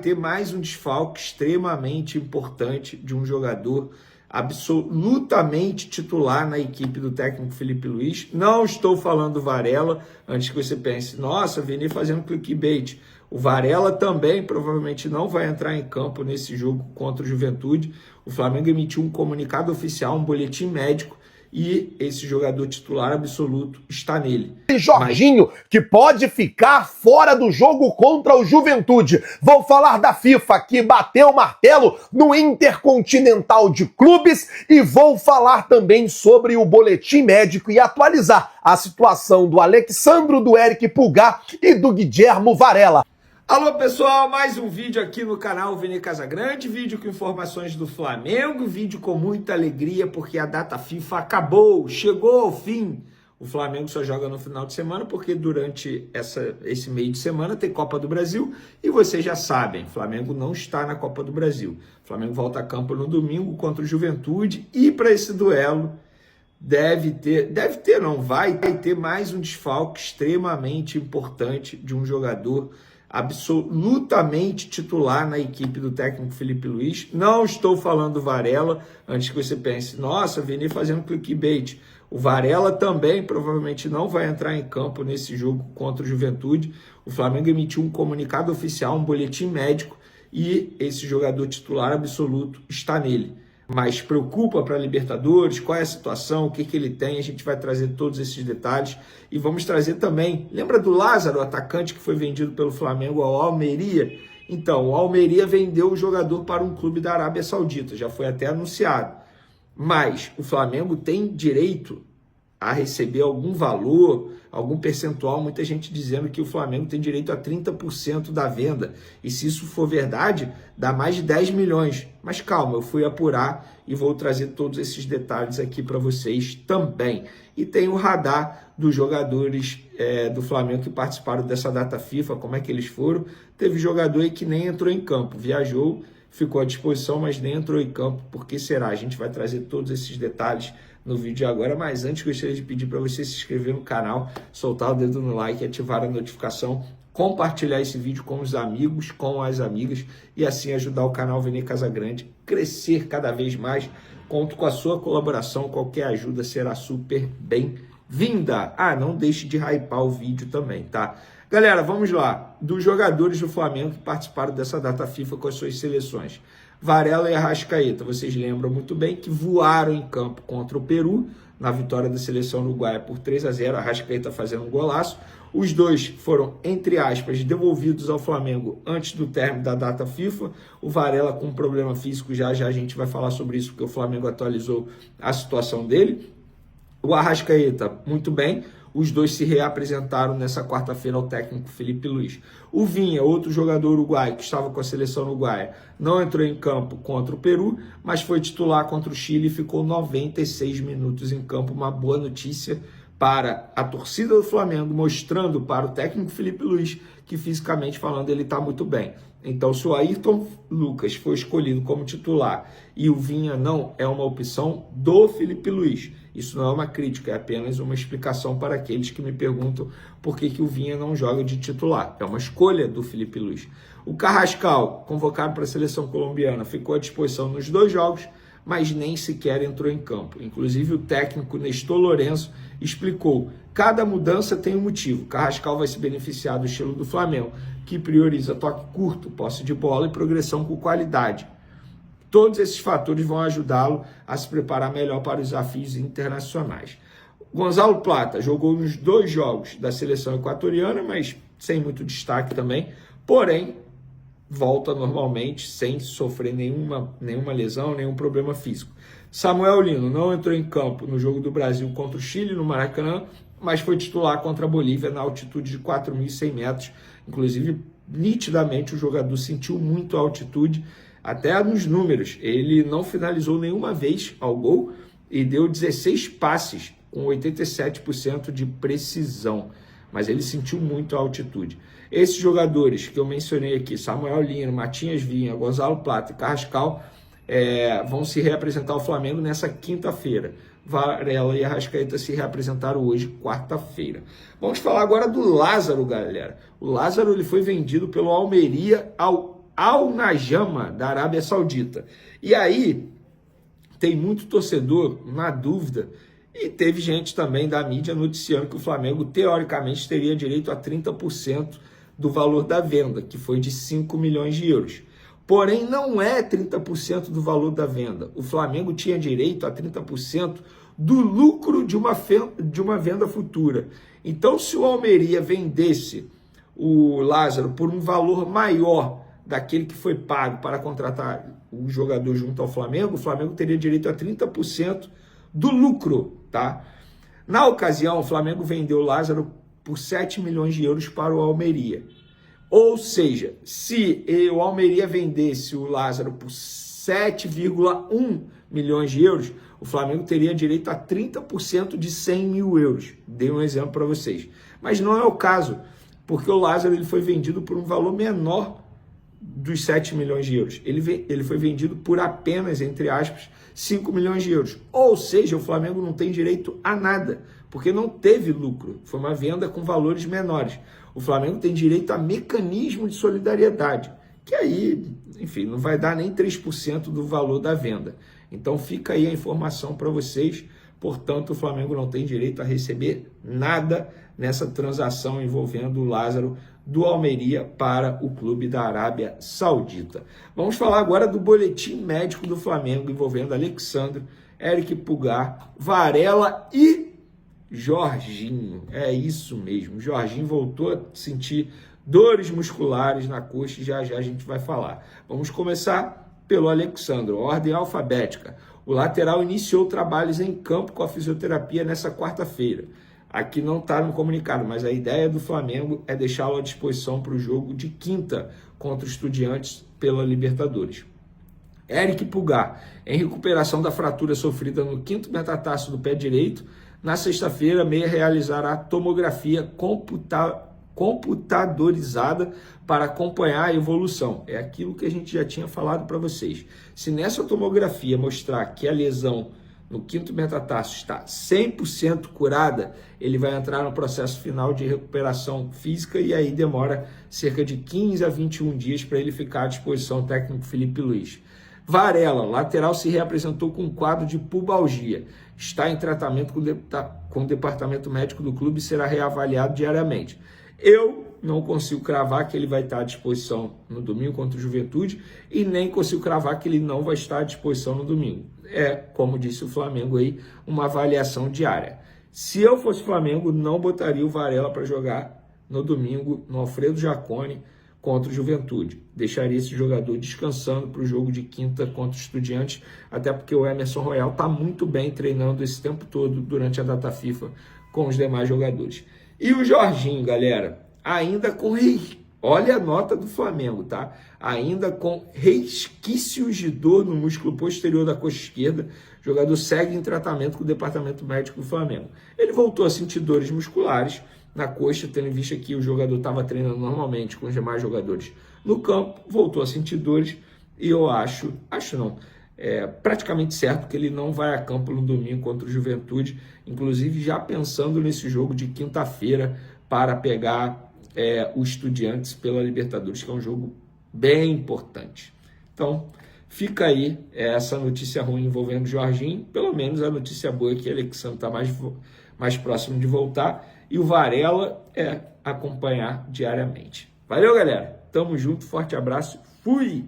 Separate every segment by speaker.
Speaker 1: ter mais um desfalque extremamente importante de um jogador absolutamente titular na equipe do técnico Felipe Luiz. Não estou falando do Varela, antes que você pense, nossa, Vini fazendo clickbait. O Varela também provavelmente não vai entrar em campo nesse jogo contra o Juventude. O Flamengo emitiu um comunicado oficial, um boletim médico, e esse jogador titular absoluto está nele.
Speaker 2: Jorginho, que pode ficar fora do jogo contra o Juventude. Vou falar da FIFA, que bateu o martelo no Intercontinental de Clubes, e vou falar também sobre o boletim médico e atualizar a situação do Alexandro, do Eric Pulgar e do Guilherme Varela.
Speaker 1: Alô pessoal, mais um vídeo aqui no canal Vini Casagrande, vídeo com informações do Flamengo, vídeo com muita alegria porque a data FIFA acabou, chegou ao fim. O Flamengo só joga no final de semana porque durante esse meio de semana tem Copa do Brasil e vocês já sabem, o Flamengo não está na Copa do Brasil. O Flamengo volta a campo no domingo contra o Juventude e para esse duelo vai ter mais um desfalque extremamente importante de um jogador absolutamente titular na equipe do técnico Felipe Luiz. Não estou falando do Varela, antes que você pense, nossa, Vini fazendo clickbait. O Varela também provavelmente não vai entrar em campo nesse jogo contra o Juventude. O Flamengo emitiu um comunicado oficial, um boletim médico, e esse jogador titular absoluto está nele. Mas preocupa para a Libertadores, qual é a situação, o que ele tem, a gente vai trazer todos esses detalhes e vamos trazer também, lembra do Lázaro, o atacante que foi vendido pelo Flamengo ao Almeria? Então, o Almeria vendeu o jogador para um clube da Arábia Saudita, já foi até anunciado, mas o Flamengo tem direito a receber algum valor, algum percentual, muita gente dizendo que o Flamengo tem direito a 30% da venda, e se isso for verdade, dá mais de 10 milhões. Mas calma, eu fui apurar e vou trazer todos esses detalhes aqui para vocês também. E tem o radar dos jogadores do Flamengo que participaram dessa data FIFA, como é que eles foram. Teve jogador aí que nem entrou em campo, viajou, ficou à disposição, mas nem entrou em campo. Por que será? A gente vai trazer todos esses detalhes no vídeo de agora, mas antes gostaria de pedir para você se inscrever no canal, soltar o dedo no like, ativar a notificação, compartilhar esse vídeo com os amigos, com as amigas e assim ajudar o canal Vini Casagrande a crescer cada vez mais. Conto com a sua colaboração, qualquer ajuda será super bem-vinda. Não deixe de hypar o vídeo também, tá? Galera, vamos lá. Dos jogadores do Flamengo que participaram dessa data FIFA com as suas seleções. Varela e Arrascaeta, vocês lembram muito bem que voaram em campo contra o Peru, na vitória da seleção uruguaia por 3-0, Arrascaeta fazendo um golaço. Os dois foram, entre aspas, devolvidos ao Flamengo antes do término da data FIFA. O Varela com um problema físico, já a gente vai falar sobre isso, porque o Flamengo atualizou a situação dele. O Arrascaeta, muito bem. Os dois se reapresentaram nessa quarta-feira ao técnico Felipe Luiz. O Vinha, outro jogador uruguaio que estava com a seleção uruguaia, não entrou em campo contra o Peru, mas foi titular contra o Chile e ficou 96 minutos em campo. Uma boa notícia para a torcida do Flamengo, mostrando para o técnico Felipe Luiz que, fisicamente falando, ele está muito bem. Então, se o Ayrton Lucas foi escolhido como titular e o Vinha não, é uma opção do Felipe Luiz. Isso não é uma crítica, é apenas uma explicação para aqueles que me perguntam por que o Vinha não joga de titular. É uma escolha do Felipe Luiz. O Carrascal, convocado para a seleção colombiana, ficou à disposição nos 2 jogos, mas nem sequer entrou em campo. Inclusive, o técnico Nestor Lourenço explicou: cada mudança tem um motivo. Carrascal vai se beneficiar do estilo do Flamengo, que prioriza toque curto, posse de bola e progressão com qualidade. Todos esses fatores vão ajudá-lo a se preparar melhor para os desafios internacionais. Gonzalo Plata jogou nos 2 jogos da seleção equatoriana, mas sem muito destaque também. Porém, volta normalmente, sem sofrer nenhuma lesão, nenhum problema físico. Samuel Lino não entrou em campo no jogo do Brasil contra o Chile, no Maracanã, mas foi titular contra a Bolívia na altitude de 4.100 metros. Inclusive, nitidamente, o jogador sentiu muito a altitude, até nos números. Ele não finalizou nenhuma vez ao gol e deu 16 passes com 87% de precisão. Mas ele sentiu muito a altitude. Esses jogadores que eu mencionei aqui, Samuel Lino, Matinhas Vinha, Gonzalo Plata e Carrascal, vão se reapresentar ao Flamengo nessa quinta-feira. Varela e Arrascaeta se reapresentaram hoje, quarta-feira. Vamos falar agora do Lázaro, galera. O Lázaro ele foi vendido pelo Almeria ao Al Najama, da Arábia Saudita. E aí, tem muito torcedor na dúvida, e teve gente também da mídia noticiando que o Flamengo, teoricamente, teria direito a 30% do valor da venda, que foi de 5 milhões de euros. Porém, não é 30% do valor da venda. O Flamengo tinha direito a 30% do lucro de uma venda futura. Então, se o Almeria vendesse o Lázaro por um valor maior daquele que foi pago para contratar o jogador junto ao Flamengo, o Flamengo teria direito a 30% do lucro, tá? Na ocasião, o Flamengo vendeu o Lázaro por 7 milhões de euros para o Almeria. Ou seja, se o Almeria vendesse o Lázaro por 7,1 milhões de euros, o Flamengo teria direito a 30% de 100 mil euros. Dei um exemplo para vocês. Mas não é o caso, porque o Lázaro ele foi vendido por um valor menor dos 7 milhões de euros. Ele foi vendido por apenas, entre aspas, 5 milhões de euros. Ou seja, o Flamengo não tem direito a nada, porque não teve lucro. Foi uma venda com valores menores. O Flamengo tem direito a mecanismo de solidariedade, que aí, enfim, não vai dar nem 3% do valor da venda. Então fica aí a informação para vocês. Portanto, o Flamengo não tem direito a receber nada nessa transação envolvendo o Lázaro do Almeria para o clube da Arábia Saudita. Vamos falar agora do boletim médico do Flamengo envolvendo Alexandre, Eric Pulgar, Varela e Jorginho. É isso mesmo, Jorginho voltou a sentir dores musculares na coxa e já a gente vai falar. Vamos começar pelo Alexandre, ordem alfabética. O lateral iniciou trabalhos em campo com a fisioterapia nessa quarta-feira. Aqui não está no comunicado, mas a ideia do Flamengo é deixá-lo à disposição para o jogo de quinta contra os Estudiantes pela Libertadores. Eric Pulgar, em recuperação da fratura sofrida no quinto metatarso do pé direito, na sexta-feira, Meia realizará tomografia computadorizada para acompanhar a evolução. É aquilo que a gente já tinha falado para vocês. Se nessa tomografia mostrar que a lesão no quinto metatarso está 100% curada, ele vai entrar no processo final de recuperação física e aí demora cerca de 15 a 21 dias para ele ficar à disposição do técnico Felipe Luiz. Varela, lateral, se reapresentou com um quadro de pubalgia. Está em tratamento com o departamento médico do clube e será reavaliado diariamente. Eu não consigo cravar que ele vai estar à disposição no domingo contra o Juventude e nem consigo cravar que ele não vai estar à disposição no domingo. É, como disse o Flamengo aí, uma avaliação diária. Se eu fosse Flamengo, não botaria o Varela para jogar no domingo no Alfredo Jaconi contra o Juventude. Deixaria esse jogador descansando para o jogo de quinta contra o Estudiantes, até porque o Emerson Royal está muito bem treinando esse tempo todo durante a data FIFA com os demais jogadores. E o Jorginho, galera, ainda com olha a nota do Flamengo, tá? Ainda com resquícios de dor no músculo posterior da coxa esquerda, o jogador segue em tratamento com o departamento médico do Flamengo. Ele voltou a sentir dores musculares na coxa, tendo em vista que o jogador estava treinando normalmente com os demais jogadores no campo, voltou a sentir dores e eu acho não, é praticamente certo que ele não vai a campo no domingo contra o Juventude, inclusive já pensando nesse jogo de quinta-feira para pegar os Estudiantes pela Libertadores, que é um jogo bem importante. Então, fica aí essa notícia ruim envolvendo o Jorginho, pelo menos a notícia boa é que o Alexandre está mais próximo de voltar e o Varela acompanhar diariamente. Valeu, galera! Tamo junto, forte abraço, fui!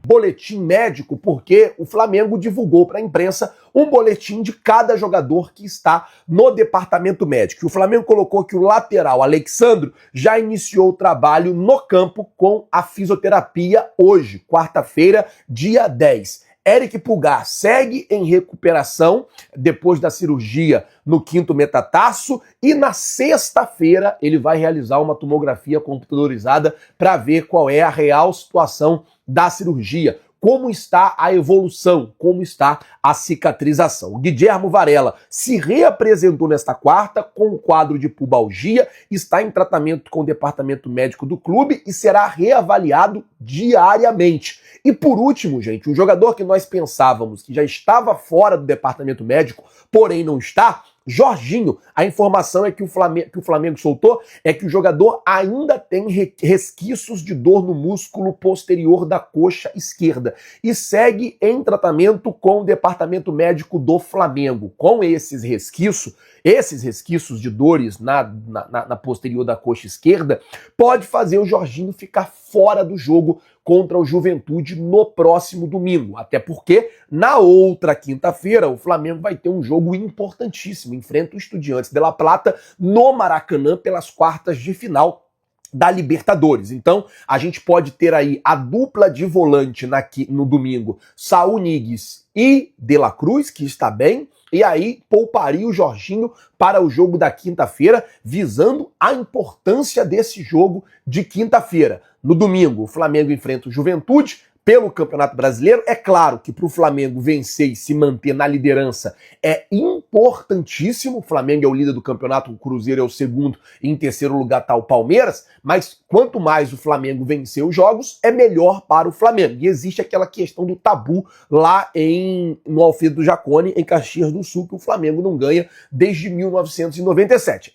Speaker 2: Boletim médico, porque o Flamengo divulgou para a imprensa um boletim de cada jogador que está no departamento médico. O Flamengo colocou que o lateral Alexandre já iniciou o trabalho no campo com a fisioterapia hoje, quarta-feira, dia 10. Eric Pulgar segue em recuperação depois da cirurgia no quinto metatarso e na sexta-feira ele vai realizar uma tomografia computadorizada para ver qual é a real situação da cirurgia, como está a evolução, como está a cicatrização. O Guilherme Varela se reapresentou nesta quarta com um quadro de pubalgia, está em tratamento com o departamento médico do clube e será reavaliado diariamente. E por último, gente, um jogador que nós pensávamos que já estava fora do departamento médico, porém não está, Jorginho, a informação é que o Flamengo soltou é que o jogador ainda tem resquícios de dor no músculo posterior da coxa esquerda e segue em tratamento com o departamento médico do Flamengo. Com esses resquícios de dores na posterior da coxa esquerda, pode fazer o Jorginho ficar fora do jogo contra o Juventude no próximo domingo. Até porque, na outra quinta-feira, o Flamengo vai ter um jogo importantíssimo. Enfrenta o Estudiantes de La Plata no Maracanã pelas quartas de final da Libertadores. Então, a gente pode ter aí a dupla de volante no domingo, Saúl Ñíguez e De La Cruz, que está bem, e aí pouparia o Jorginho para o jogo da quinta-feira, visando a importância desse jogo de quinta-feira. No domingo, o Flamengo enfrenta o Juventude pelo Campeonato Brasileiro. É claro que para o Flamengo vencer e se manter na liderança é importantíssimo. O Flamengo é o líder do campeonato, o Cruzeiro é o segundo, e em terceiro lugar está o Palmeiras, mas quanto mais o Flamengo vencer os jogos, é melhor para o Flamengo. E existe aquela questão do tabu lá no Alfredo Jaconi, em Caxias do Sul, que o Flamengo não ganha desde 1997.